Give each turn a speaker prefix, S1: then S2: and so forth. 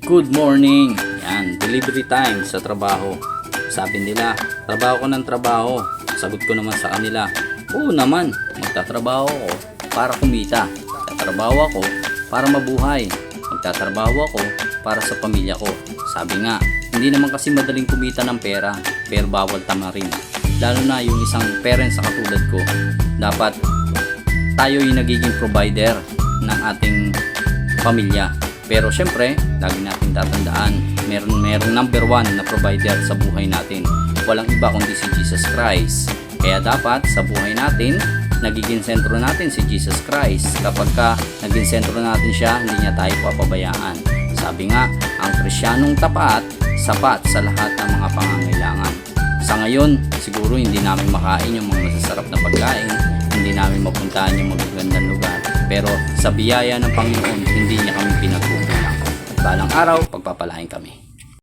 S1: Good morning! Yan, delivery time sa trabaho. Sabi nila, trabaho ko ng trabaho. Sagot ko naman sa kanila, oo naman, magtatrabaho ako para kumita. Magtatrabaho ako para mabuhay. Magtatrabaho ako para sa pamilya ko. Sabi nga, hindi naman kasi madaling kumita ng pera, pero bawal tamarin. Lalo na yung isang parents sa katulad ko. Dapat tayo yung nagiging provider ng ating pamilya. Pero syempre, lagi natin tatandaan, meron number one na provider sa buhay natin. Walang iba kundi si Jesus Christ. Kaya dapat sa buhay natin, nagiging sentro natin si Jesus Christ. Kapag naging sentro natin siya, hindi niya tayo papabayaan. Sabi nga, ang Kristiyanong tapat, sapat sa lahat ng mga pangangailangan. Sa ngayon, siguro hindi namin makain yung mga masasarap na pagkain, hindi namin mapuntahan yung magagandang lugar. Pero sa biyaya ng Panginoon, hindi niya kami pinagkukulang. Balang araw, pagpapalain kami.